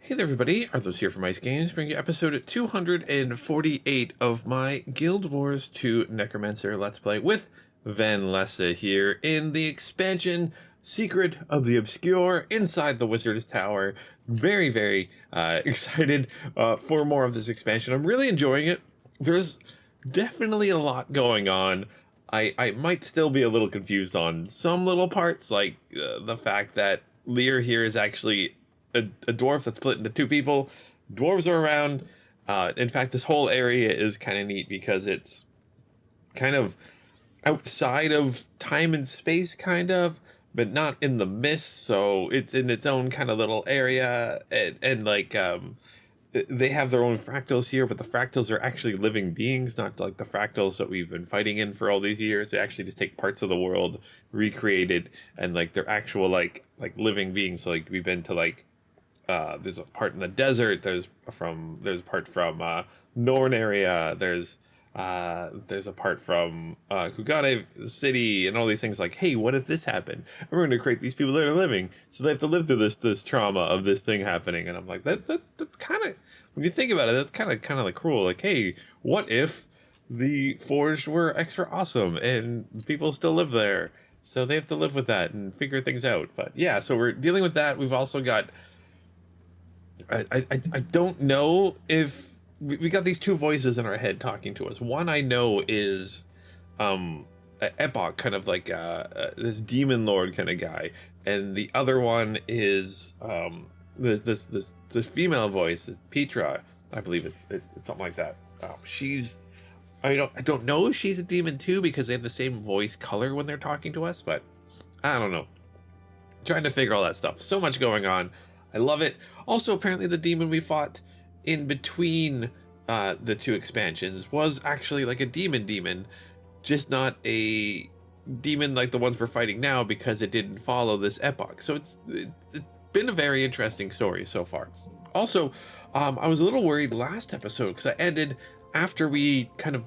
Hey there everybody, Arthos here from Ice Games, bringing you episode 248 of my Guild Wars 2 Necromancer Let's Play with Van Lessa here in the expansion Secret of the Obscure inside the Wizard's Tower. Very excited for more of this expansion. I'm really enjoying it. There's definitely a lot going on. I might still be a little confused on some little parts, like the fact that Lear here is actually a dwarf that's split into two people. Dwarves are around. In fact, this whole area is kind of neat because it's kind of outside of time and space, kind of, but not in the mist. So it's in its own kind of little area, and like they have their own fractals here, but the fractals are actually living beings, not like the fractals that we've been fighting in for all these years. They actually just take parts of the world, recreated, and like they're actual like living beings. So like we've been to like there's a part in the desert. There's a part from Norn area. There's a part from Kugane City, and all these things. Like, hey, what if this happened? And we're going to create these people that are living, so they have to live through this trauma of this thing happening. And I'm like, that's kind of, when you think about it, that's kind of like cruel. Like, hey, what if the Forged were extra awesome and people still live there? So they have to live with that and figure things out. But yeah, so we're dealing with that. We've also got I don't know if we got these two voices in our head talking to us. One I know is Epoch, kind of like this demon lord kind of guy, and the other one is this female voice, Petra, I believe it's something like that. She's I don't know if she's a demon too, because they have the same voice color when they're talking to us, but I don't know. Trying to figure all that stuff. So much going on. I love it. Also, apparently the demon we fought in between the two expansions was actually like a demon, just not a demon like the ones we're fighting now, because it didn't follow this epoch. So it's been a very interesting story so far. Also, I was a little worried last episode because I ended after we kind of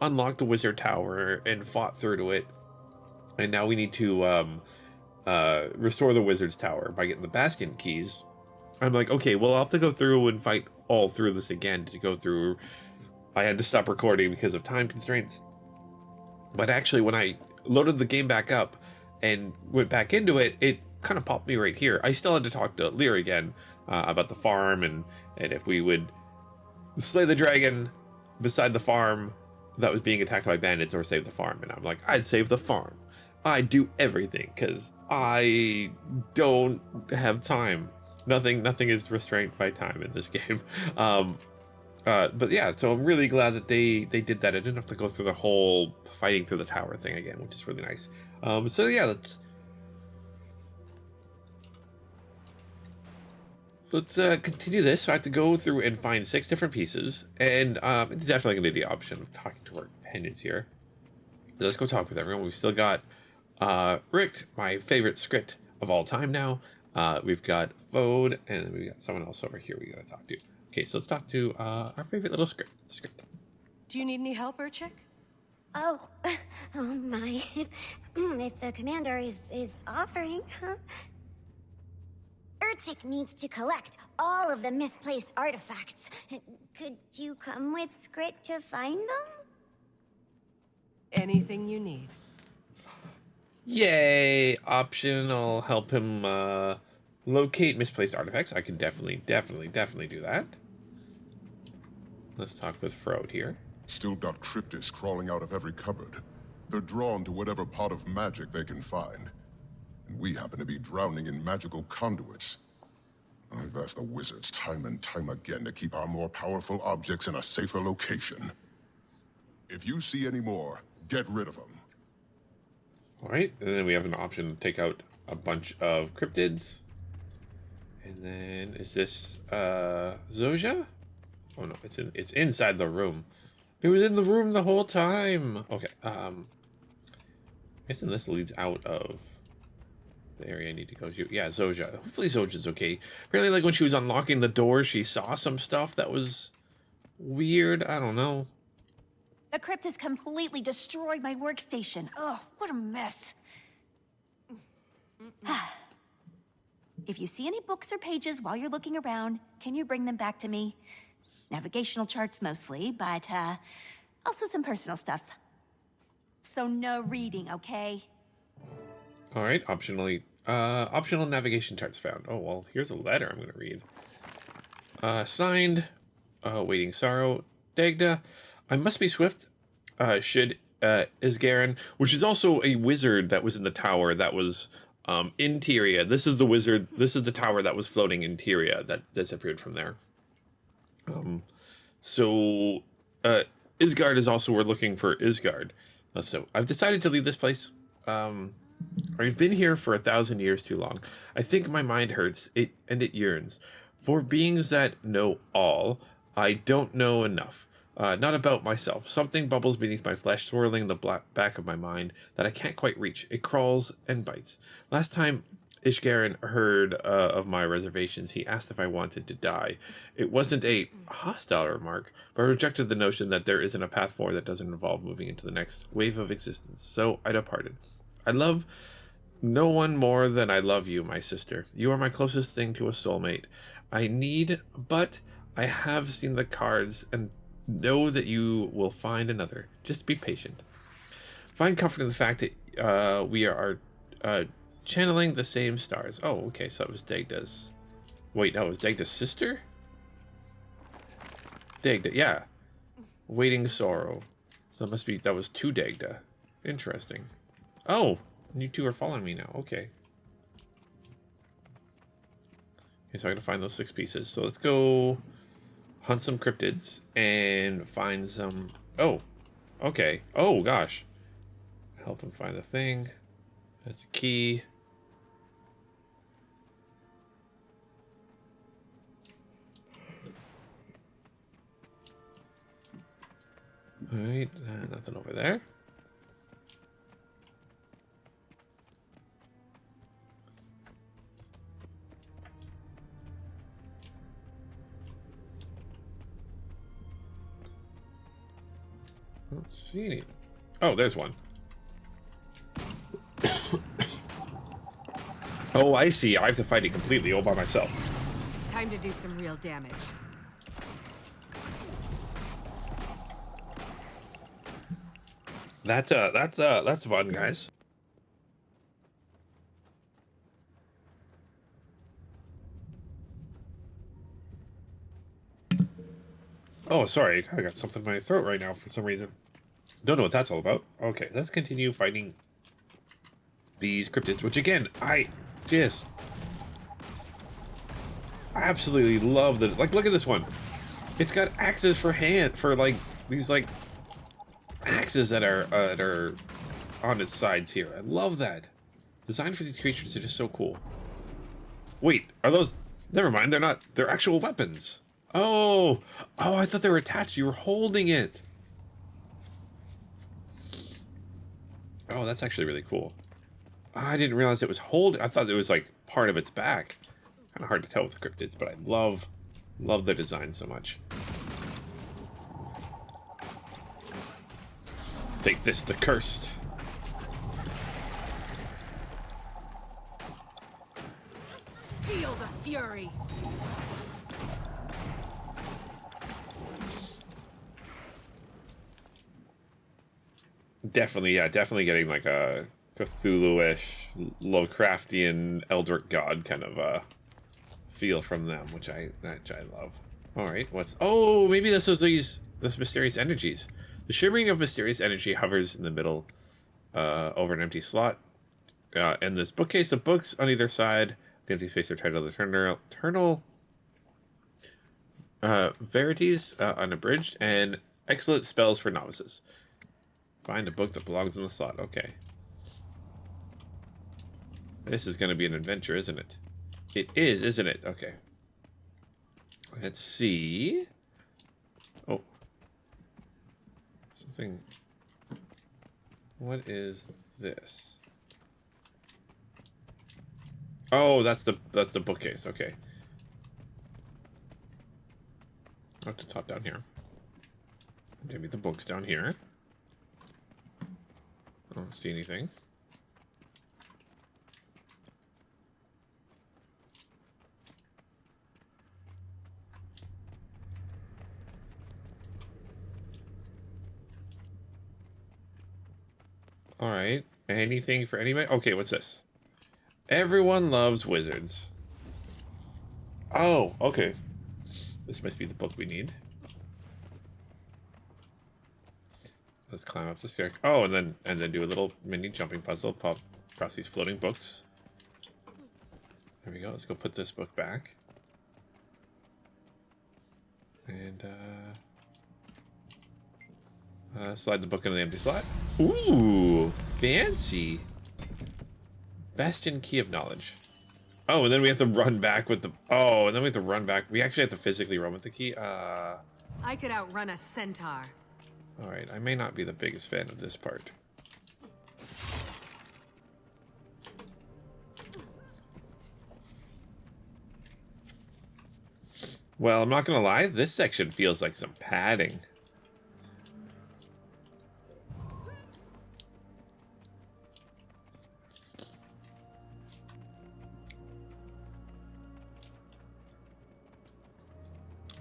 unlocked the Wizard Tower and fought through to it, and now we need to restore the Wizard's Tower by getting the Bastion keys. I'm like, okay, well, I'll have to go through and fight all through this again to go through. I had to stop recording because of time constraints. But actually, when I loaded the game back up and went back into it, it kind of popped me right here. I still had to talk to Lear again about the farm and if we would slay the dragon beside the farm that was being attacked by bandits or save the farm. And I'm like, I'd save the farm. I'd do everything because I don't have time. Nothing is restrained by time in this game. But yeah, so I'm really glad that they did that. I didn't have to go through the whole fighting through the tower thing again, which is really nice. So yeah, let's continue this. So I have to go through and find 6 different pieces, and it's definitely going to be the option of talking to our companions here. So let's go talk with everyone. We've still got Rick, my favorite script of all time now. We've got Fode, and then we've got someone else over here we gotta talk to. Okay, so let's talk to our favorite little script. Do you need any help, Urchik? Oh, oh my. If the commander is offering, huh? Urchik needs to collect all of the misplaced artifacts. Could you come with Skrit to find them? Anything you need. Yay! Option. I'll help him locate misplaced artifacts. I can definitely do that. Let's talk with Frode here. Still got cryptids crawling out of every cupboard. They're drawn to whatever pot of magic they can find. And we happen to be drowning in magical conduits. I've asked the wizards time and time again to keep our more powerful objects in a safer location. If you see any more, get rid of them. Alright, and then we have an option to take out a bunch of cryptids. And then, is this, Zoja? Oh no, it's inside the room. It was in the room the whole time! Okay, guessing this leads out of the area I need to go to. Yeah, Zoja. Hopefully Zoja's okay. Apparently, like, when she was unlocking the door, she saw some stuff that was weird. I don't know. The crypt has completely destroyed my workstation. Oh, what a mess. If you see any books or pages while you're looking around, can you bring them back to me? Navigational charts mostly, but also some personal stuff. So no reading, okay? All right, optional navigation charts found. Oh, well, here's a letter I'm going to read. Signed, Waiting Sorrow, Dagda. I must be swift, should Isgaren, which is also a wizard that was in the tower that was in Tyria. This is the wizard, this is the tower that was floating in Tyria that disappeared from there. So Isgard is also, we're looking for Isgard. So I've decided to leave this place. I've been here for 1,000 years too long. I think my mind hurts, it yearns. For beings that know all, I don't know enough. Not about myself. Something bubbles beneath my flesh, swirling the back of my mind that I can't quite reach. It crawls and bites. Last time Ishgaren heard of my reservations, he asked if I wanted to die. It wasn't a hostile remark, but I rejected the notion that there isn't a path forward that doesn't involve moving into the next wave of existence. So I departed. I love no one more than I love you, my sister. You are my closest thing to a soulmate. But I have seen the cards and know that you will find another. Just be patient. Find comfort in the fact that we are channeling the same stars. Oh, okay, so it was Dagda's. Wait, no, it was Dagda's sister? Dagda, yeah. Waiting Sorrow. So it must be, that was two Dagda. Interesting. Oh, you two are following me now. Okay. Okay, so I gotta find those 6 pieces. So let's go hunt some cryptids and find some... Oh, okay. Oh, gosh. Help him find the thing. That's the key. Alright, nothing over there. I don't see any. Oh, there's one. Oh, I see. I have to fight it completely all by myself. Time to do some real damage. That's fun, guys. Oh, sorry. I got something in my throat right now for some reason. Don't know what that's all about. Okay, let's continue fighting these cryptids, which again, I absolutely love the, like, look at this one. It's got axes for like these like axes that are on its sides here. I love that. Design for these creatures are just so cool. Wait, are those, never mind, they're not, they're actual weapons. Oh, I thought they were attached. You were holding it. Oh, that's actually really cool. I didn't realize it was holding. I thought it was like part of its back. Kind of hard to tell with the cryptids, but I love the design so much. Take this, the cursed. Feel the fury. Definitely, yeah, definitely getting like a Cthulhu-ish, Lovecraftian, Eldritch God kind of feel from them, which I love. All right, what's... Oh, maybe this was these mysterious energies. The shimmering of mysterious energy hovers in the middle over an empty slot. And this bookcase of books on either side. The empty space are titled Eternal Verities, Unabridged, and Excellent Spells for Novices. Find a book that belongs in the slot. Okay. This is going to be an adventure, isn't it? It is, isn't it? Okay. Let's see. Oh. Something. What is this? Oh, that's the bookcase. Okay. I have to top down here. Maybe the book's down here. I don't see anything. All right. Anything for anybody? Okay, what's this? Everyone loves wizards. Oh, okay. This must be the book we need. Let's climb up the stair. Oh, and then do a little mini jumping puzzle. Pop across these floating books. There we go. Let's go put this book back. And slide the book into the empty slot. Ooh, fancy. Bastion Key of Knowledge. Oh, and then we have to run back with the... Oh, and then we have to run back. We actually have to physically run with the key. I could outrun a centaur. Alright, I may not be the biggest fan of this part. Well, I'm not gonna lie, this section feels like some padding.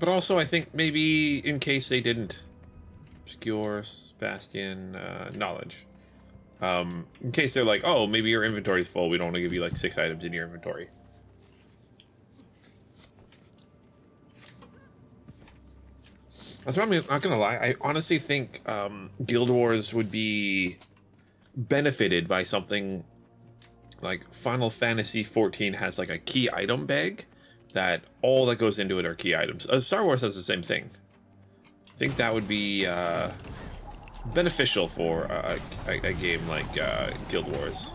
But also, I think maybe in case they didn't obscure Bastion knowledge. In case they're like, oh, maybe your inventory's full, we don't want to give you like 6 items in your inventory. That's why I'm not gonna lie. I honestly think Guild Wars would be benefited by something like Final Fantasy 14 has like a key item bag that all that goes into it are key items. Star Wars has the same thing. I think that would be beneficial for a game like Guild Wars.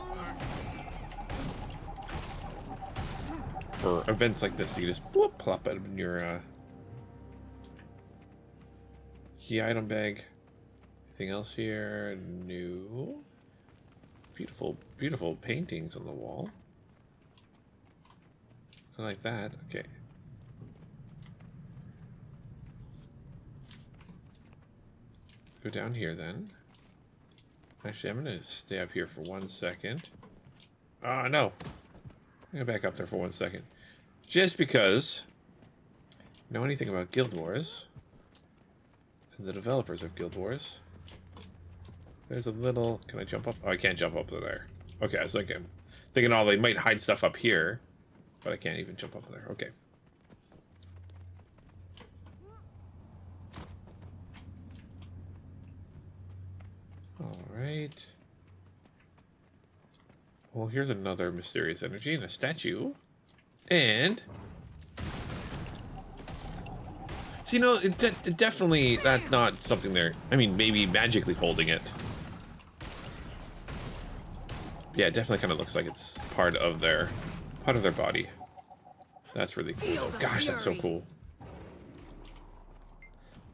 For events like this, you just whoop, plop it in your key item bag. Anything else here? No. Beautiful, beautiful paintings on the wall. I like that. Okay. Go down here then. Actually, I'm gonna stay up here for 1 second. Ah, no. I'm gonna back up there for 1 second. Just because I know anything about Guild Wars and the developers of Guild Wars. There's a little... Can I jump up? Oh, I can't jump up to there. Okay, I was thinking, oh, they might hide stuff up here, but I can't even jump up there. Okay. Alright. Well, here's another mysterious energy and a statue. And... So, you know, it definitely, that's not something they're... I mean, maybe magically holding it. Yeah, it definitely kind of looks like it's part of their body. That's really cool. Oh, gosh, that's so cool.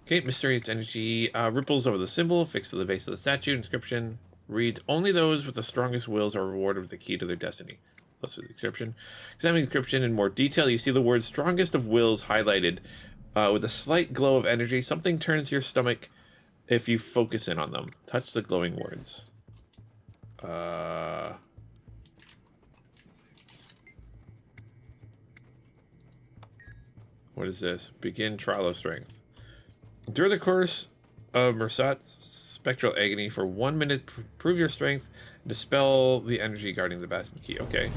Okay, mysterious energy ripples over the symbol, fixed to the base of the statue. Inscription reads, only those with the strongest wills are rewarded with the key to their destiny. Plus the inscription. Examining the inscription in more detail, you see the words strongest of wills highlighted with a slight glow of energy. Something turns your stomach if you focus in on them. Touch the glowing words. What is this? Begin trial of strength. During the course of Mersat's spectral agony for 1 minute, prove your strength, dispel the energy guarding the Bastion key. Okay.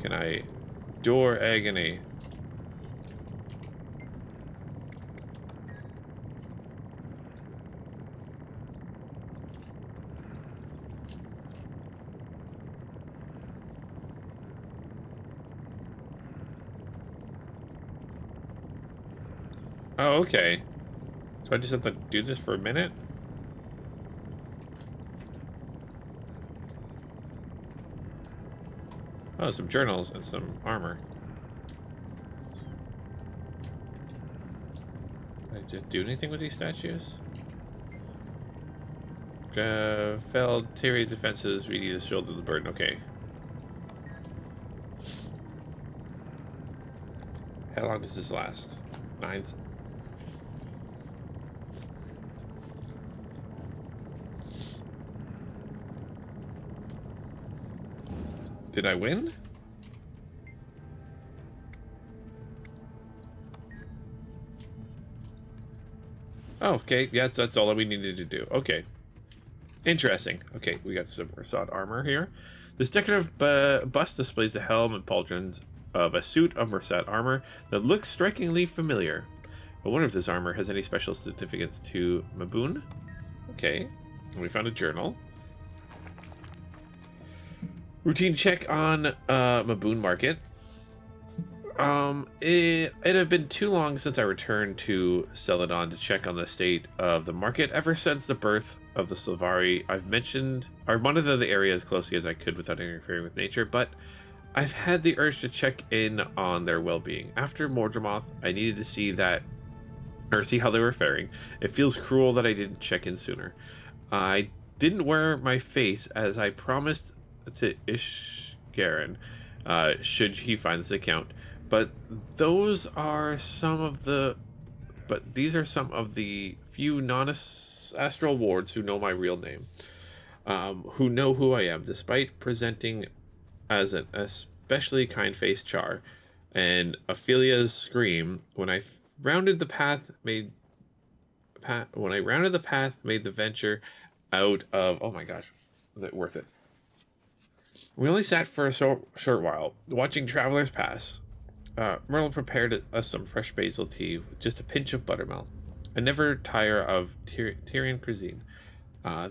Can I endure agony? Oh, okay. So I just have to do this for a minute? Oh, some journals and some armor. Did I just do anything with these statues? Failed Terry's defenses, we need to shoulder the burden. Okay. How long does this last? 9... Did I win? Oh, okay. Yeah, that's all that we needed to do. Okay. Interesting. Okay, we got some Rasad armor here. This decorative bust displays the helm and pauldrons of a suit of Rasad armor that looks strikingly familiar. I wonder if this armor has any special significance to Maboon. Okay, and we found a journal. Routine check on Maboon Market. It had been too long since I returned to Celadon to check on the state of the market. Ever since the birth of the Sylvari, I've monitored the area as closely as I could without interfering with nature, but I've had the urge to check in on their well-being. After Mordramoth, I needed to see how they were faring. It feels cruel that I didn't check in sooner. I didn't wear my face as I promised to Ishgaren, should he find this account. But these are some of the few non-astral wards who know my real name, who know who I am, despite presenting as an especially kind-faced Char. And Ophelia's scream when I rounded the path made the venture out of. Oh my gosh, was it worth it? We only sat for a short while, watching travelers pass. Merlin prepared us some fresh basil tea with just a pinch of buttermilk. I never tire of Tyrian cuisine.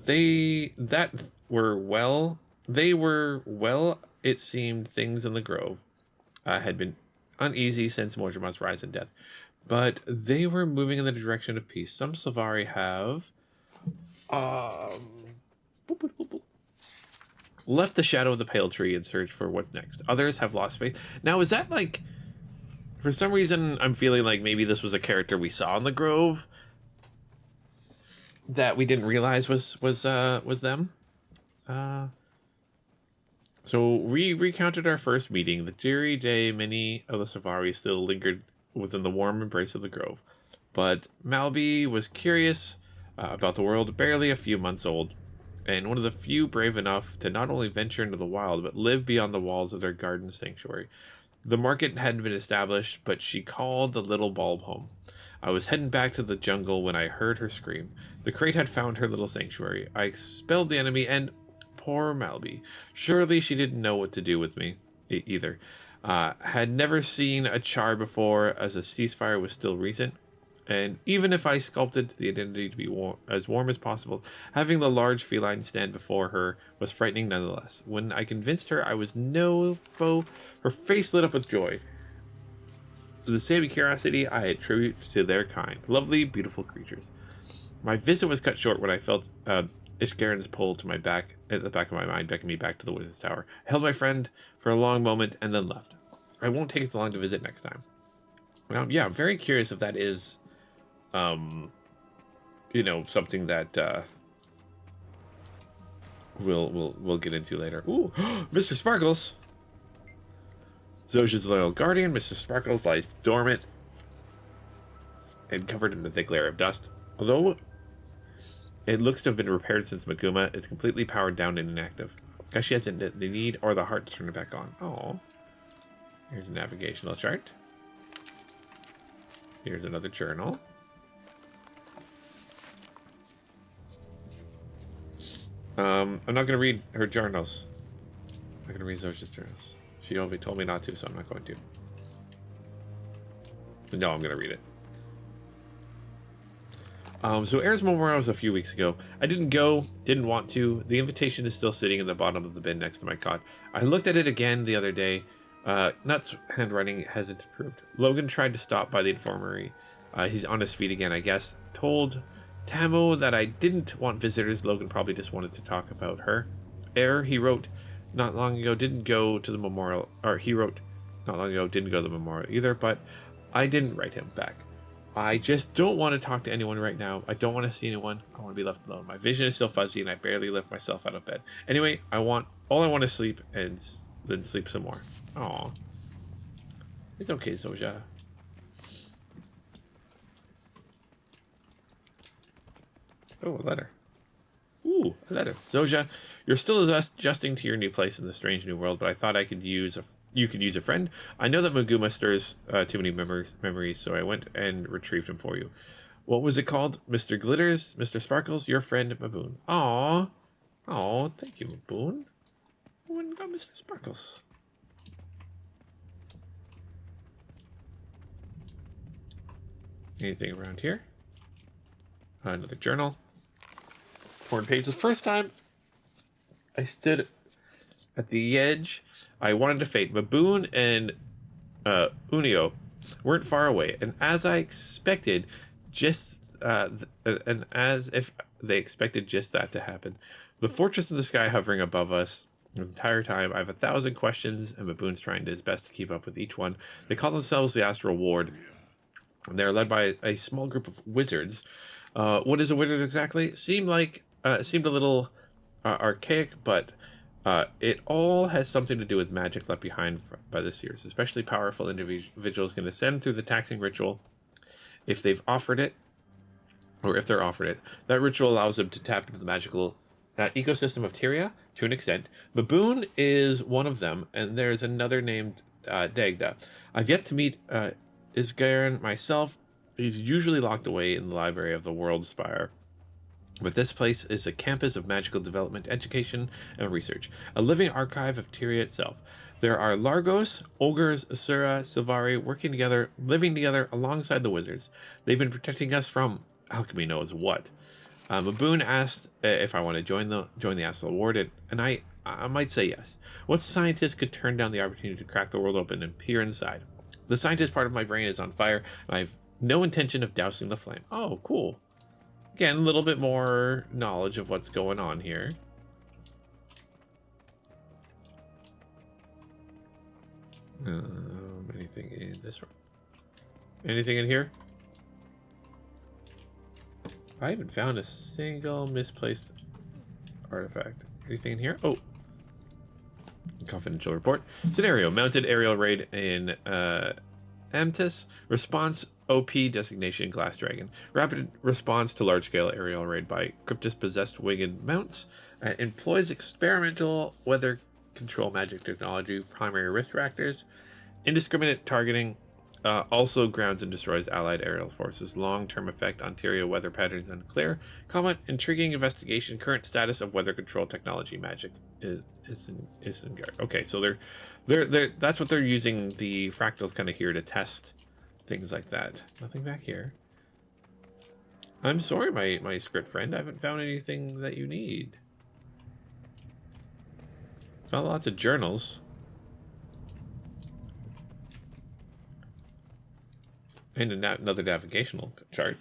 They were well, it seemed, things in the grove had been uneasy since Mordramoth's rise and death, but they were moving in the direction of peace. Some Sylvari have left the shadow of the pale tree and searched for what's next. Others have lost faith. Now, is that like, for some reason, I'm feeling like maybe this was a character we saw in the grove that we didn't realize was them. So we recounted our first meeting. The dreary day, many of the Sylvari still lingered within the warm embrace of the grove, but Malby was curious about the world, barely a few months old, and one of the few brave enough to not only venture into the wild, but live beyond the walls of their garden sanctuary. The market hadn't been established, but she called the little bulb home. I was heading back to the jungle when I heard her scream. The crate had found her little sanctuary. I expelled the enemy, and poor Malby. Surely she didn't know what to do with me either. Had never seen a Char before, as a ceasefire was still recent. And even if I sculpted the identity to be as warm as possible, having the large feline stand before her was frightening nonetheless. When I convinced her I was no foe, her face lit up with joy. The same curiosity I attribute to their kind. Lovely, beautiful creatures. My visit was cut short when I felt Ishgaren's pull to my back, at the back of my mind, beckoned me back to the Wizard's Tower. I held my friend for a long moment and then left. I won't take as long to visit next time. Yeah, I'm very curious if that is something that we'll get into later. Ooh, Mr. Sparkles, Zosia's loyal guardian. Mr. Sparkles lies dormant and covered in the thick layer of dust. Although it looks to have been repaired since Maguma, it's completely powered down and inactive. Guess she hasn't the need or the heart to turn it back on. Oh, here's a navigational chart. Here's another journal. I'm not going to read her journals. I'm not going to read Zosia's journals. She only told me not to, so I'm not going to. No, I'm going to read it. So Air's Memorial was a few weeks ago. I didn't go, didn't want to. The invitation is still sitting in the bottom of the bin next to my cot. I looked at it again the other day. Nut's handwriting hasn't improved. Logan tried to stop by the infirmary. He's on his feet again, I guess. Told Tamo that I didn't want visitors. Logan probably just wanted to talk about her. Air, he wrote not long ago, didn't go to the memorial. Or he wrote not long ago, didn't go to the memorial either, but I didn't write him back. I just don't want to talk to anyone right now. I don't want to see anyone. I want to be left alone. My vision is still fuzzy and I barely lift myself out of bed. Anyway, all I want to sleep and then sleep some more. Aw. It's okay, Zosia. Oh, a letter. Ooh, a letter. Zosia, you're still adjusting to your new place in the strange new world, but I thought you could use a friend. I know that Maguma stirs too many memories, so I went and retrieved him for you. What was it called? Mr. Glitters? Mr. Sparkles? Your friend, Maboon. Aww. Oh, thank you, Boone. Oh, and got Mr. Sparkles. Anything around here? Another journal. Torn pages. First time I stood at the edge, I wanted to faint. But Boone and Unio weren't far away, and as I expected, and as if they expected just that to happen, the fortress in the sky hovering above us the entire time. I have 1,000 questions, and Baboon's trying his best to keep up with each one. They call themselves the Astral Ward, and they're led by a small group of wizards. What is a wizard exactly? Seemed a little archaic, but it all has something to do with magic left behind by the seers. Especially powerful individuals can ascend through the taxing ritual if they've offered it, or if they're offered it. That ritual allows them to tap into the magical ecosystem of Tyria to an extent. Baboon is one of them, and there's another named Dagda. I've yet to meet Isgaren myself. He's usually locked away in the library of the World Spire. But this place is a campus of magical development, education, and research, a living archive of Tyria itself. There are Largos, Ogres, Asura, Silvari working together, living together alongside the wizards. They've been protecting us from alchemy knows what. Baboon asked if I want to join the Astral Ward, and I might say yes. What scientist could turn down the opportunity to crack the world open and peer inside? The scientist part of my brain is on fire, and I have no intention of dousing the flame. Oh, cool. Again, a little bit more knowledge of what's going on here. Anything in this room? Anything in here? I haven't found a single misplaced artifact. Anything in here? Oh. Confidential report. Scenario. Mounted aerial raid in Amtis. Response OP designation Glass Dragon. Rapid response to large-scale aerial raid by Cryptus-possessed winged mounts. Employs experimental weather control magic technology, primary rift reactors. Indiscriminate targeting. Also grounds and destroys allied aerial forces. Long-term effect on Tyria weather patterns unclear. Comment: intriguing investigation. Current status of weather control technology magic is in guard. Okay, so they're that's what they're using the fractals kind of here to test things like that. Nothing back here. I'm sorry, my script friend. I haven't found anything that you need. Found lots of journals. And another navigational chart.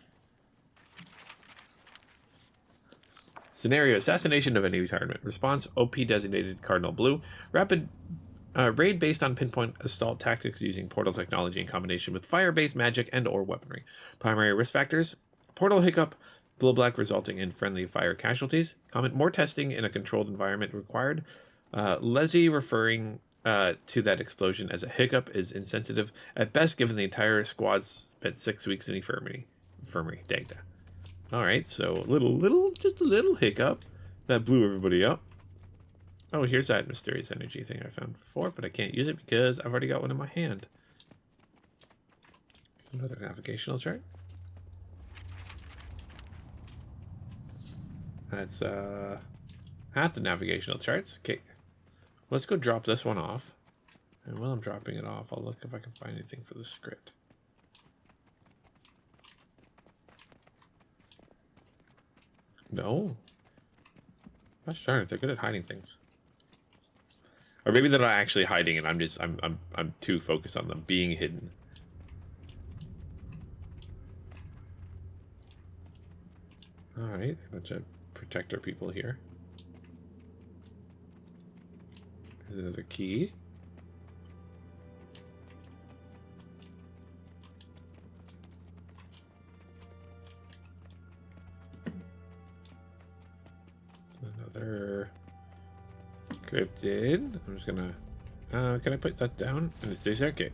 Scenario: assassination of any retirement. Response: OP designated Cardinal Blue. Rapid raid based on pinpoint assault tactics using portal technology in combination with fire-based magic and/or weaponry. Primary risk factors: portal hiccup, glow black resulting in friendly fire casualties. Comment: more testing in a controlled environment required. Leslie referring to that explosion as a hiccup is insensitive at best, given the entire squad spent 6 weeks in infirmary. Dagda. All right, so just a little hiccup that blew everybody up. Oh, here's that mysterious energy thing I found before, but I can't use it because I've already got one in my hand. Another navigational chart. That's half the navigational charts. Okay, let's go drop this one off. And while I'm dropping it off, I'll look if I can find anything for the script. No. Gosh darn it, they're good at hiding things. Or maybe they're not actually hiding it. I'm too focused on them being hidden. All right, a bunch of protector people here. There's another key. Another cryptid. I'm just gonna. Can I put that down? And it's this okay.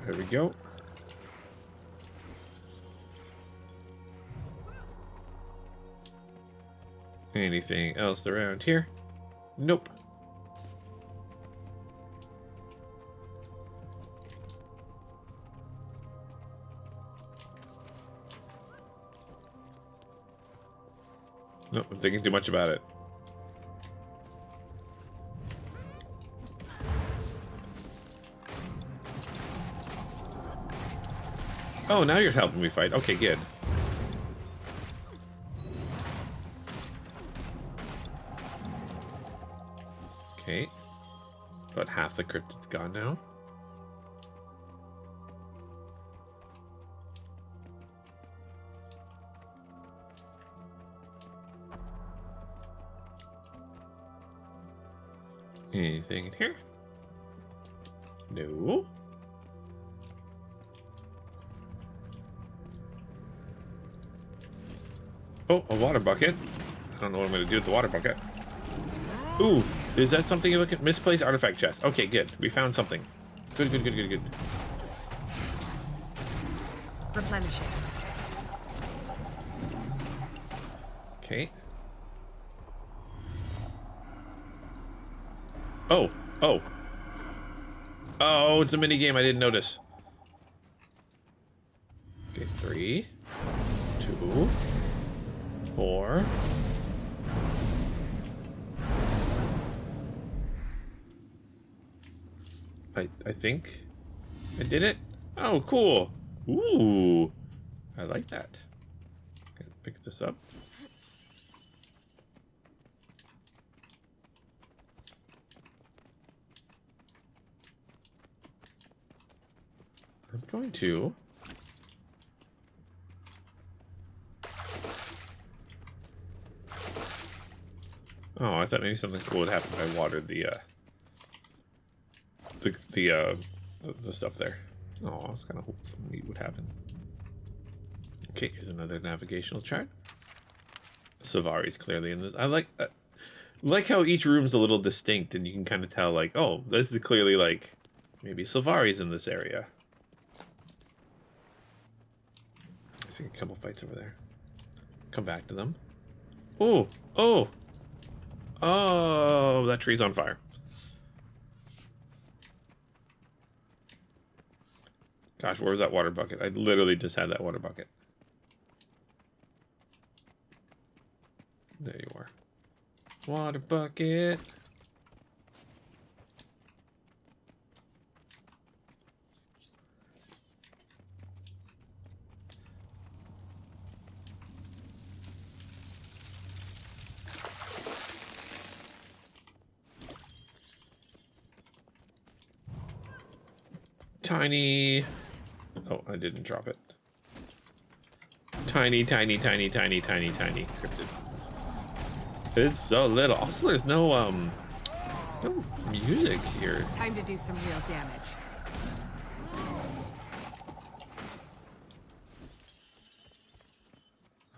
There we go. Anything else around here? Nope. No, I'm thinking too much about it. Oh, now you're helping me fight. Okay, good. Okay. About half the cryptid's gone now. Anything in here? No. Oh, a water bucket. I don't know what I'm going to do with the water bucket. Ooh, is that something you look at? Misplaced artifact chest. Okay, good. We found something. Good, good, good, good, good. Replenishing. Okay. Oh, oh. Oh, it's a mini game. I didn't notice. Okay, 3, 2, 4. I think I did it. Oh, cool. Ooh, I like that. Okay, pick this up. I'm going to. Oh, I thought maybe something cool would happen if I watered the stuff there. Oh, I was kind of hoping something neat would happen. Okay, here's another navigational chart. Savari's clearly in this. I like how each room's a little distinct, and you can kind of tell, like, oh, this is clearly like maybe Savari's in this area. I see a couple fights over there. Come back to them. Oh, oh, oh! That tree's on fire. Gosh, where was that water bucket? I literally just had that water bucket. There you are. Water bucket. Tiny. Oh, I didn't drop it. Tiny, tiny, tiny, tiny, tiny, tiny cryptid. It's so little. Also, there's no music here. Time to do some real damage.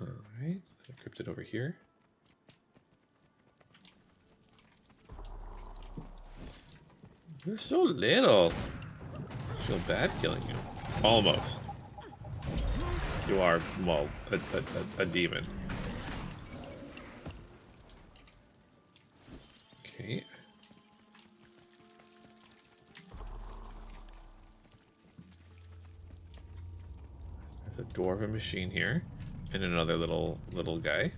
All right, cryptid over here. You're so little. I feel bad killing you. Almost. You are, well, a demon. Okay. There's a dwarven machine here, and another little guy,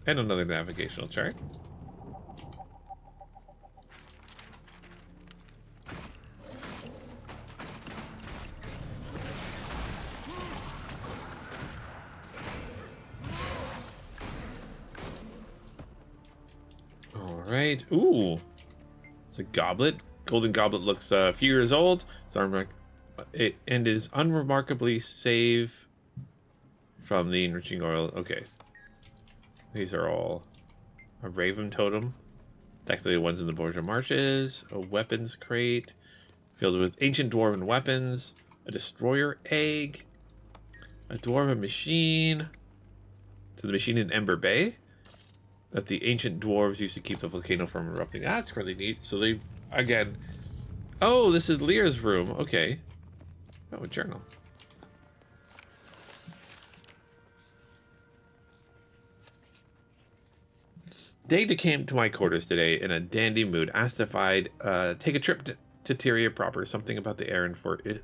and another navigational chart. Right. Ooh. It's a goblet. Golden goblet looks a few years old. It is unremarkably safe from the enriching oil. Okay. These are all a raven totem. Technically the ones in the Borgia Marshes. A weapons crate filled with ancient dwarven weapons. A destroyer egg. A dwarven machine. To the machine in Ember Bay. That the ancient dwarves used to keep the volcano from erupting. That's really neat. So they, again... Oh, this is Lear's room. Okay. Oh, a journal. Data came to my quarters today in a dandy mood. Asked if I'd take a trip to Tyria proper. Something about the errand for it.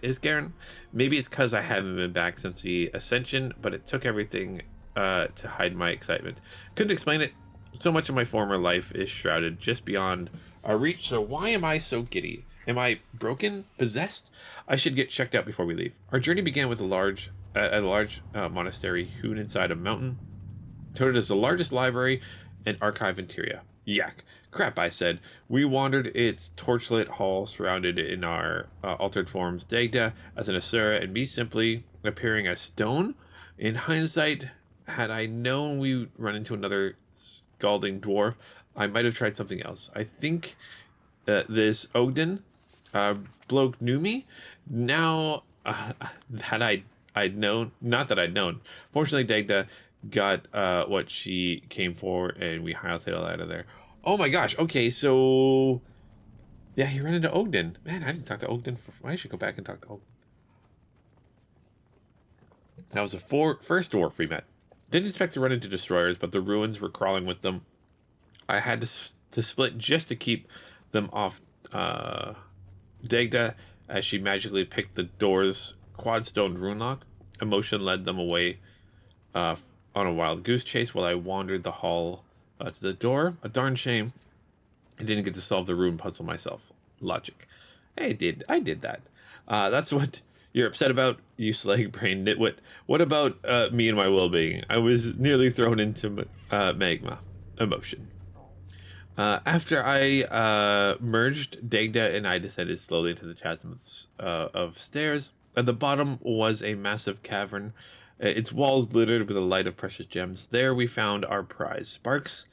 Is Garen? Maybe it's because I haven't been back since the Ascension, but it took everything to hide my excitement. Couldn't explain it. So much of my former life is shrouded just beyond our reach, so why am I so giddy? Am I broken? Possessed? I should get checked out before we leave. Our journey began with a large monastery hewn inside a mountain, touted as the largest library and archive in Tyria. Yak. Crap, I said. We wandered its torchlit hall, surrounded in our altered forms, Dagda as an Asura, and me simply appearing as stone. In hindsight, had I known we'd run into another scalding dwarf, I might have tried something else. I think this Ogden bloke knew me. Now that I'd known, not that I'd known. Fortunately, Dagda got what she came for, and we hightailed out of there. Oh my gosh. Okay, so yeah, he ran into Ogden. Man, I haven't talked to Ogden for. I should go back and talk to Ogden. That was the first dwarf we met. Didn't expect to run into destroyers, but the ruins were crawling with them. I had to split just to keep them off Dagda, as she magically picked the door's quadstone rune lock. Emotion led them away on a wild goose chase while I wandered the hall to the door. A darn shame I didn't get to solve the rune puzzle myself. Logic. Hey, I did that. That's what you're upset about, you slag brain nitwit. What about me and my well-being? I was nearly thrown into magma. Emotion. After I merged, Dagda and I descended slowly into the chasms of stairs. At the bottom was a massive cavern, its walls littered with a light of precious gems. There we found our prize. Sparks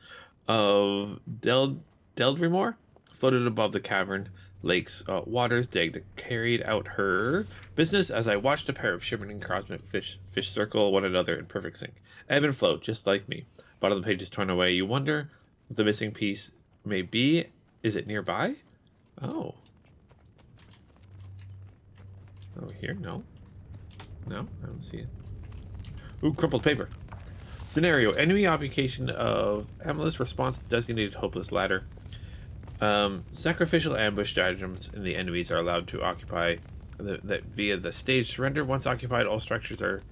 of Deldrimore floated above the cavern lake's waters. Dagda carried out her business as I watched a pair of shimmering cosmic fish circle one another in perfect sync. Ebb and flow, just like me. Bottom of the page is torn away. You wonder what the missing piece may be. Is it nearby? Oh. Over here? No. No, I don't see it. Ooh, crumpled paper. Scenario. Enemy application of Amalus response to designated hopeless ladder. Sacrificial ambush stratagems in the enemies are allowed to occupy that via the stage surrender. Once occupied, all structures are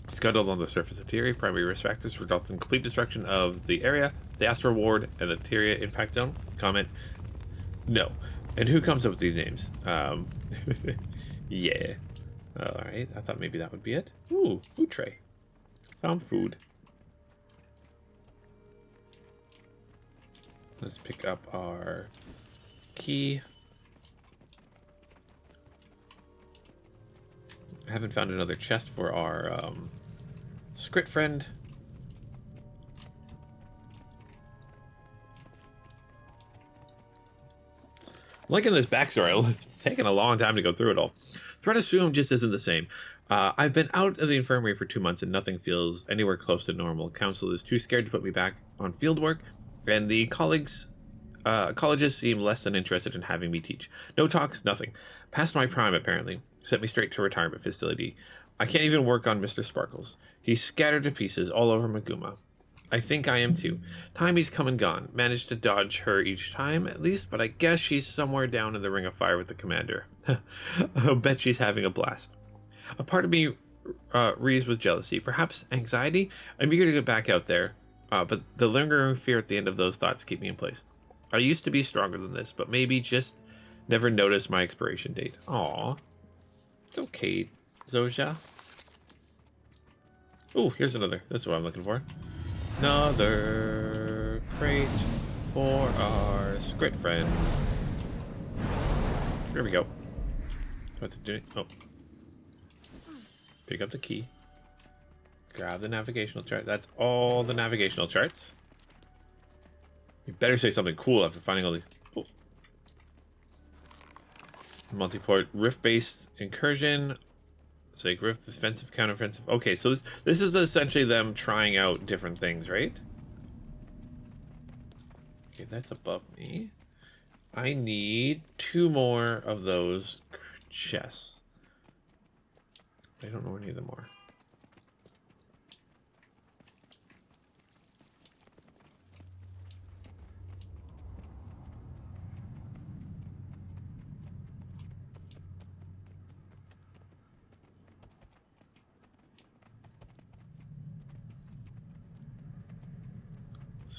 scuttled on the surface of Tyria. Primary risk factors results in complete destruction of the area, the Astral Ward, and the Tyria impact zone. Comment. No. And who comes up with these names? Yeah. Alright, I thought maybe that would be it. Ooh, food tray. Found food. Let's pick up our key. I haven't found another chest for our script friend. Liking this backstory. It's taken a long time to go through it all. Threat assumed just isn't the same. I've been out of the infirmary for 2 months and nothing feels anywhere close to normal. Council is too scared to put me back on field work, and the colleges seem less than interested in having me teach. No talks, nothing. Past my prime, apparently. Sent me straight to retirement facility. I can't even work on Mr. Sparkles. He's scattered to pieces all over Maguma. I think I am too. Taimi's come and gone. Managed to dodge her each time, at least, but I guess she's somewhere down in the ring of fire with the commander. I'll bet she's having a blast. A part of me reads with jealousy, perhaps anxiety. I'm eager to get back out there, but the lingering fear at the end of those thoughts keep me in place. I used to be stronger than this, but maybe just never noticed my expiration date. Aw. It's okay, Zoja. Ooh, here's another. That's what I'm looking for. Another crate for our script friend. Here we go. What's it doing? Oh. Pick up the key. Grab the navigational chart. That's all the navigational charts. You better say something cool after finding all these. Oh. Multi-port rift-based incursion. It's like rift, defensive, counteroffensive. Okay, so this is essentially them trying out different things, right? Okay, that's above me. I need 2 more of those chests. I don't know where any of them are.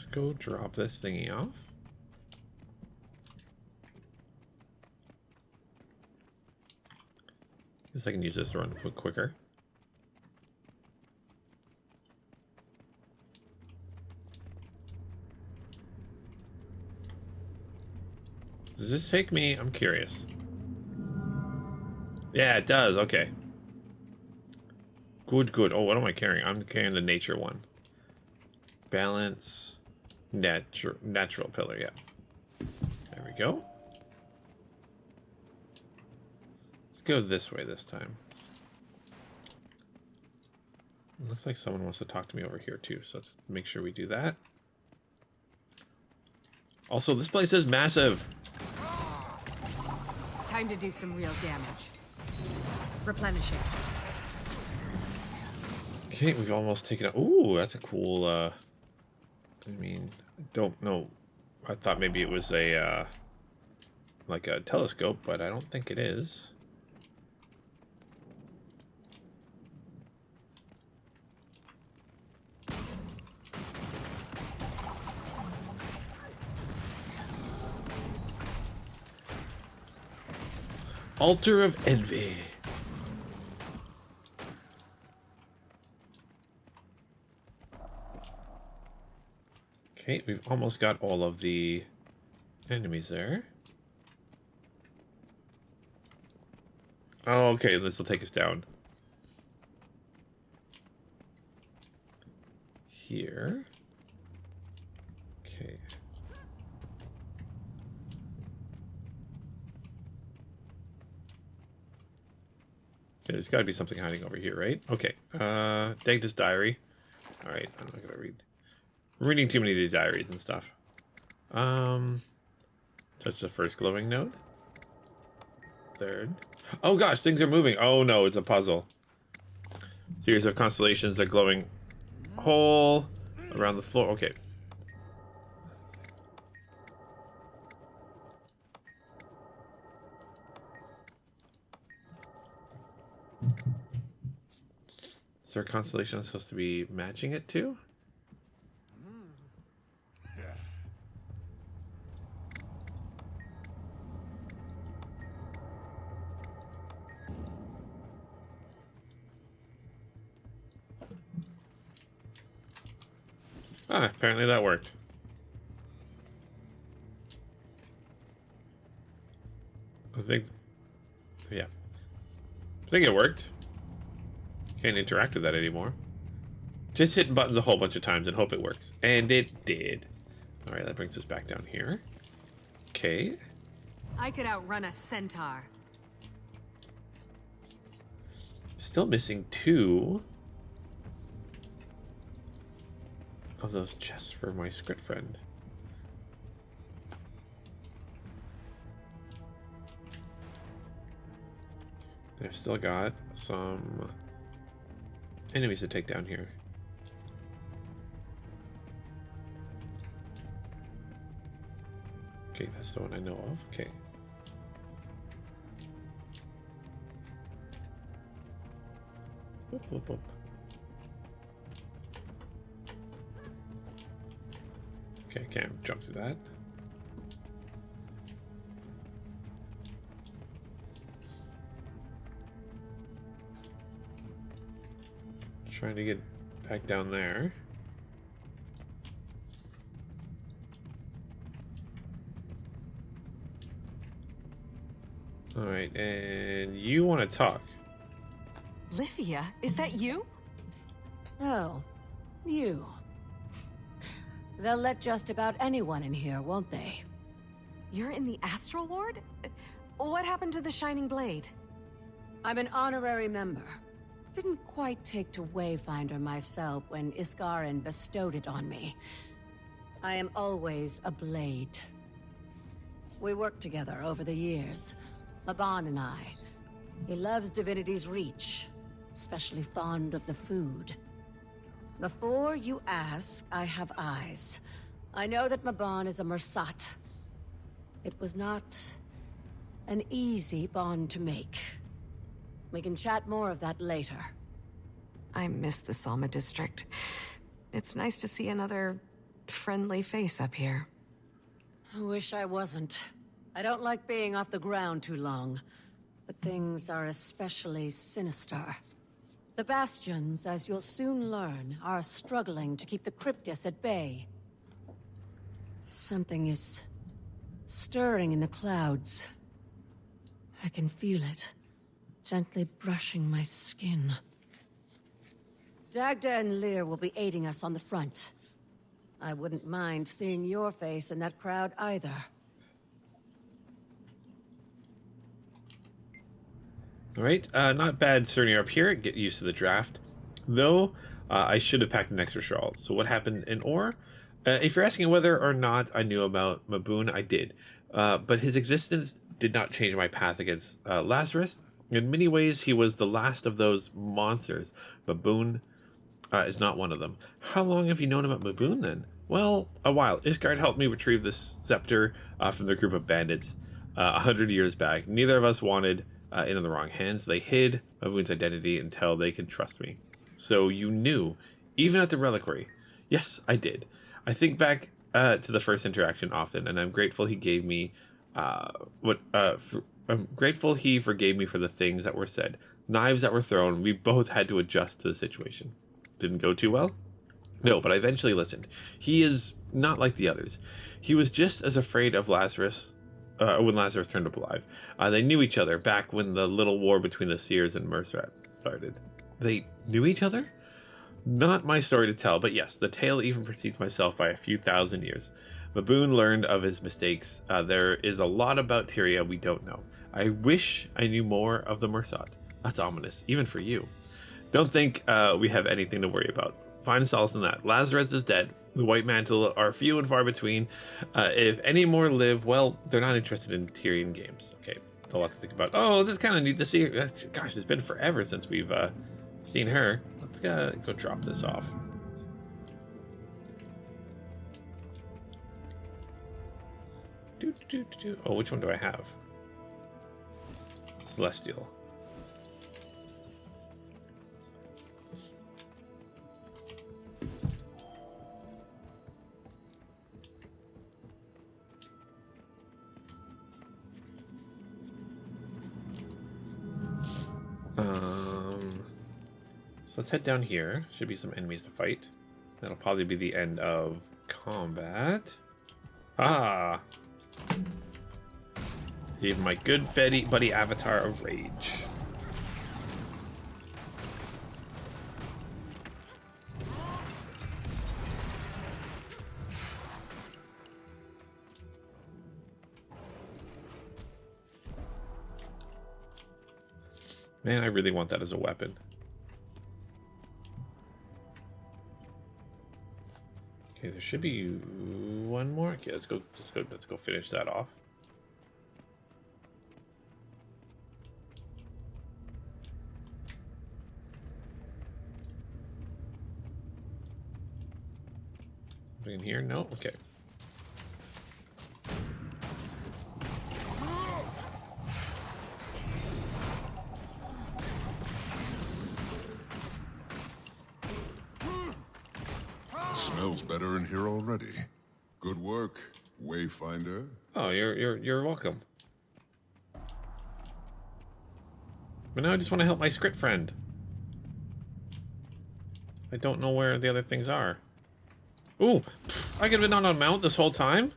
Let's go drop this thingy off. Guess I can use this to run a bit quicker. Does this take me? I'm curious. Yeah, it does. Okay. Good, good. Oh, what am I carrying? I'm carrying the nature one. Balance. Natural pillar, yeah. There we go. Let's go this way this time. It looks like someone wants to talk to me over here too, so let's make sure we do that. Also, this place is massive. Time to do some real damage. Replenish it. Okay, we've almost taken out. Ooh, that's a cool, I mean, I don't know. I thought maybe it was a, like a telescope, but I don't think it is. Altar of Envy. Okay, we've almost got all of the enemies there. Oh, okay, this will take us down. Here. Okay. There's got to be something hiding over here, right? Okay. Dagda's diary. All right, I'm not gonna read. I'm reading too many of these diaries and stuff. Touch the first glowing node. Third. Oh gosh, things are moving. Oh no, it's a puzzle. Series of constellations, a glowing hole around the floor. Okay. Is there a constellation I'm supposed to be matching it to? Ah, apparently that worked. I think it worked. Can't interact with that anymore. Just hitting buttons a whole bunch of times and hope it works. And it did. Alright, that brings us back down here. Okay. I could outrun a centaur. Still missing 2 of those chests for my script friend. I've still got some enemies to take down here. Okay, that's the one I know of. Okay. Whoop, whoop, whoop. Okay, I can't jump to that. Trying to get back down there. All right, and you want to talk? Livia, is that you? Oh, you. They'll let just about anyone in here, won't they? You're in the Astral Ward? What happened to the Shining Blade? I'm an honorary member. Didn't quite take to Wayfinder myself when Iskarin bestowed it on me. I am always a blade. We worked together over the years, Maban and I. He loves Divinity's reach, especially fond of the food. Before you ask, I have eyes. I know that Maban is a Mersat. It was not an easy bond to make. We can chat more of that later. I miss the Salma district. It's nice to see another friendly face up here. I wish I wasn't. I don't like being off the ground too long, but things are especially sinister. The Bastions, as you'll soon learn, are struggling to keep the Cryptis at bay. Something is stirring in the clouds. I can feel it, gently brushing my skin. Dagda and Lear will be aiding us on the front. I wouldn't mind seeing your face in that crowd either. All right, not bad starting up here. Get used to the draft. Though, I should have packed an extra shawl. So what happened in Ore? If you're asking whether or not I knew about Maboon, I did. But his existence did not change my path against Lazarus. In many ways, he was the last of those monsters. Maboon is not one of them. How long have you known about Maboon then? Well, a while. Isgard helped me retrieve the scepter from the group of bandits 100 years back. Neither of us wanted it in the wrong hands. They hid Maboon's identity until they could trust me. So you knew, even at the reliquary. Yes, I did. I think back to the first interaction often, and I'm grateful he gave me I'm grateful he forgave me for the things that were said, knives that were thrown. We both had to adjust to the situation. Didn't go too well? No, but I eventually listened. He is not like the others. He was just as afraid of Lazarus when Lazarus turned up alive. They knew each other back when the little war between the Seers and Mercerat started. They knew each other? Not my story to tell, but yes, the tale even precedes myself by a few thousand years. Maboon learned of his mistakes. There is a lot about Tyria we don't know. I wish I knew more of the Mercerat. That's ominous, even for you. Don't think we have anything to worry about. Find solace in that. Lazarus is dead. The White Mantle are few and far between. If any more live, well, they're not interested in Tyrian games. Okay, that's a lot to think about. Oh, this kind of neat to see her. Gosh, it's been forever since we've seen her. Let's go drop this off. Oh, which one do I have? Celestial. So let's head down here. Should be some enemies to fight. That'll probably be the end of combat. Ah! Even my good buddy Avatar of Rage. Man, I really want that as a weapon. Okay, there should be one more. Okay, let's go finish that off. In here? No? Okay. Smells better in here already. Good work, Wayfinder. Oh, you're welcome. But now I just want to help my script friend. I don't know where the other things are. Ooh, I could have been on a mount this whole time?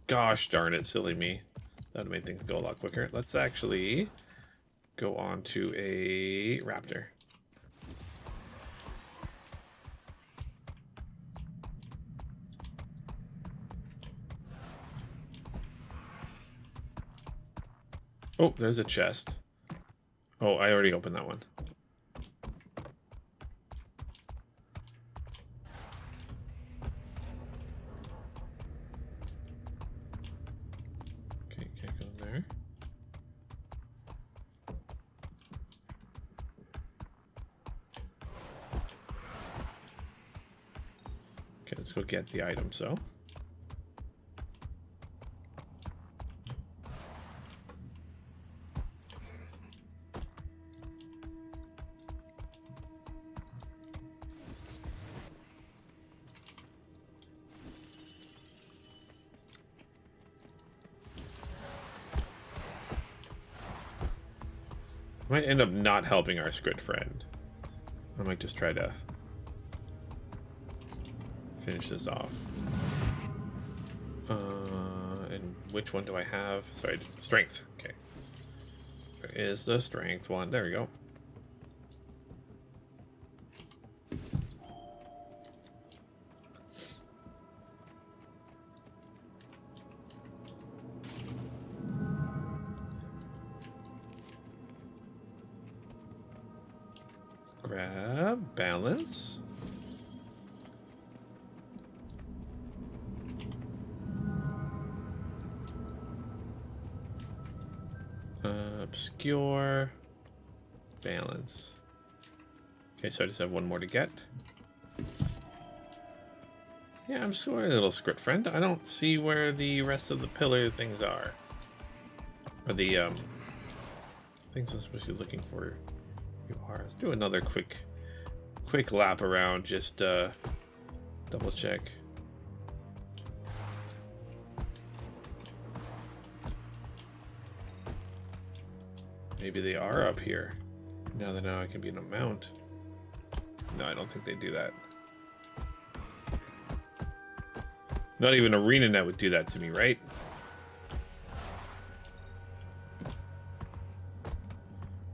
Gosh darn it, silly me. That would have made things go a lot quicker. Let's actually go on to a raptor. Oh, there's a chest. Oh, I already opened that one. Okay, can't go in there. Okay, let's go get the item, so. Might end up not helping our squid friend. I might just try to finish this off. And which one do I have? Sorry, strength. Okay. There is the strength one. There we go. Grab, balance. Obscure, balance. Okay, so I just have one more to get. Yeah, I'm sorry, little script friend. I don't see where the rest of the pillar things are. Or the things I'm supposed to be looking for. You are. Let's do another quick lap around, just double check. Maybe they are up here. Now that I can be in a mount. No, I don't think they do that. Not even ArenaNet would do that to me, right?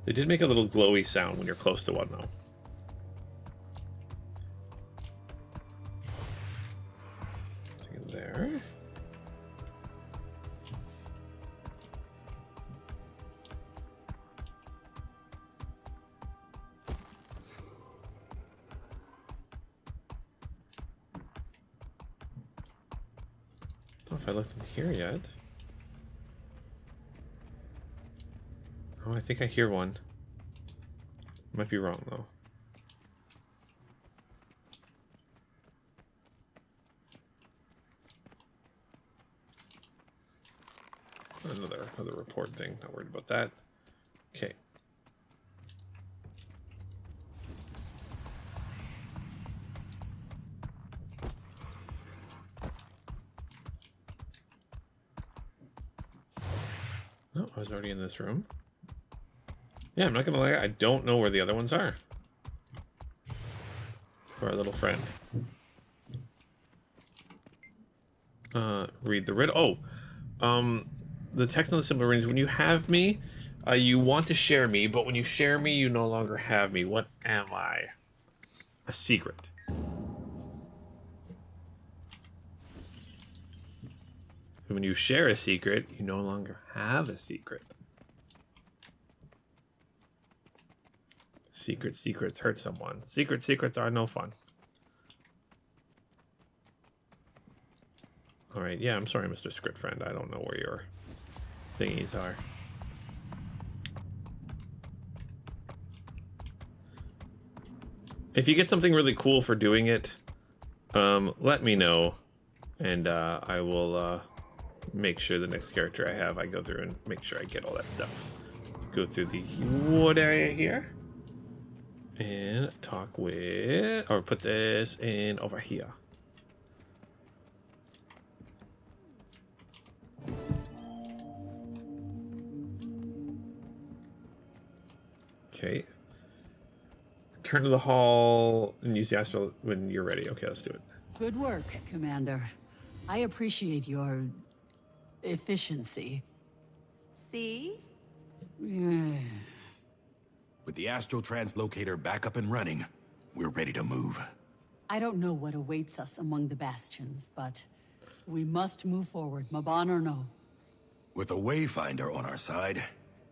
They did make a little glowy sound when you're close to one, though. Nothing in there. I don't know if I looked in here yet. Oh, I think I hear one. Might be wrong, though. Another report thing. Not worried about that. Okay. Oh, I was already in this room. Yeah, I'm not gonna lie, I don't know where the other ones are. For our little friend. Read the riddle. Oh, the text on the symbol rings. When you have me, you want to share me, but when you share me, you no longer have me. What am I? A secret. When you share a secret, you no longer have a secret. Secrets hurt someone. Secrets are no fun. Alright, yeah, I'm sorry, Mr. Script Friend. I don't know where your thingies are. If you get something really cool for doing it, let me know. And I will make sure the next character I have, I go through and make sure I get all that stuff. Let's go through the wood area here. And talk with, or put this in over here. Okay. Turn to the hall and use the astral when you're ready. Okay, let's do it. Good work, Commander. I appreciate your efficiency. See? With the astral translocator back up and running, we're ready to move. I don't know what awaits us among the bastions, but we must move forward, Maban or no. With a Wayfinder on our side,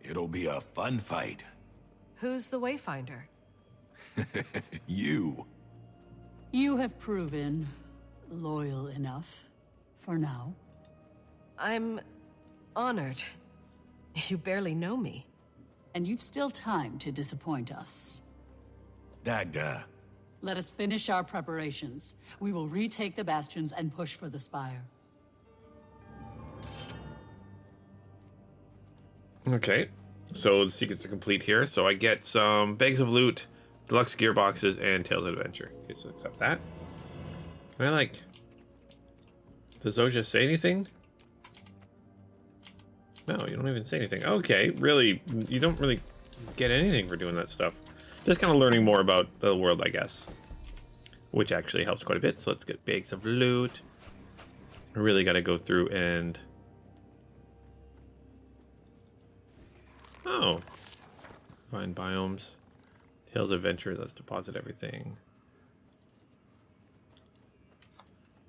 it'll be a fun fight. Who's the Wayfinder? You. You have proven loyal enough for now. I'm honored. You barely know me. And you've still time to disappoint us. Dagda. Let us finish our preparations. We will retake the bastions and push for the spire. Okay, so the secrets are complete here. So I get some bags of loot, deluxe gearboxes, and Tales of Adventure. Okay, so accept that. Can I, like... Does Zoja say anything? No, you don't even say anything. Okay, really, you don't really get anything for doing that stuff. Just kind of learning more about the world, I guess. Which actually helps quite a bit. So let's get bags of loot. I really got to go through and... Oh. Find biomes. Tales of Adventure. Let's deposit everything.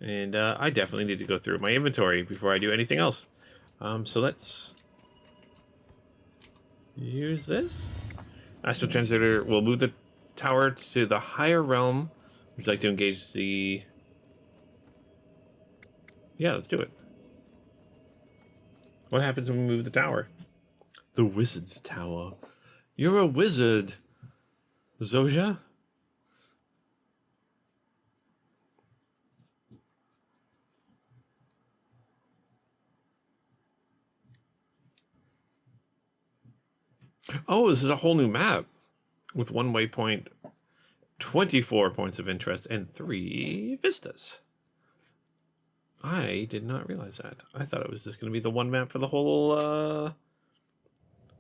And I definitely need to go through my inventory before I do anything else. So let's use this. Astral Translator will move the tower to the higher realm. Would you like to engage the... Yeah, let's do it. What happens when we move the tower? The Wizard's Tower. You're a wizard, Zoja? Oh, this is a whole new map with 1 waypoint, 24 points of interest, and 3 vistas. I did not realize that. I thought it was just going to be the one map for the whole,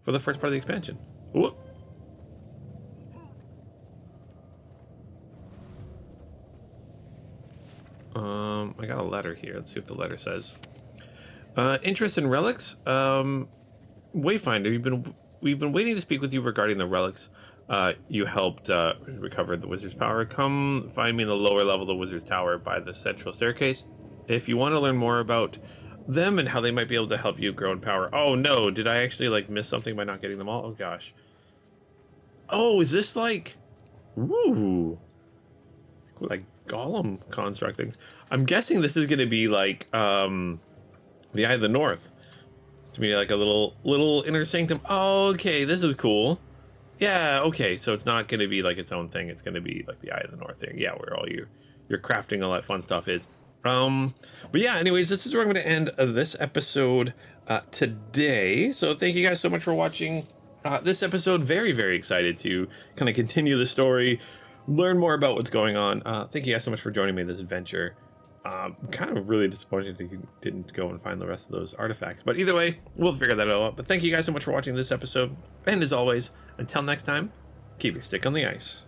for the first part of the expansion. Whoop. I got a letter here. Let's see what the letter says. Interest in relics? Wayfinder, we've been waiting to speak with you regarding the relics. You helped recover the wizard's power. Come find me in the lower level of the wizard's tower by the central staircase. If you want to learn more about them and how they might be able to help you grow in power. Oh no, did I actually like miss something by not getting them all? Oh gosh. Oh, is this like... Ooh. Like golem construct things. I'm guessing this is going to be like the Eye of the North. To me, like a little inner sanctum. Oh, okay, this is cool. Yeah, okay, so it's not going to be like its own thing. It's going to be like the Eye of the North thing. Yeah, where all your crafting, all that fun stuff is. But yeah, anyways, this is where I'm going to end this episode today. So thank you guys so much for watching this episode. Very, very excited to kind of continue the story, learn more about what's going on. Thank you guys so much for joining me in this adventure. Kind of really disappointed that you didn't go and find the rest of those artifacts. But either way, we'll figure that out. But thank you guys so much for watching this episode. And as always, until next time, keep your stick on the ice.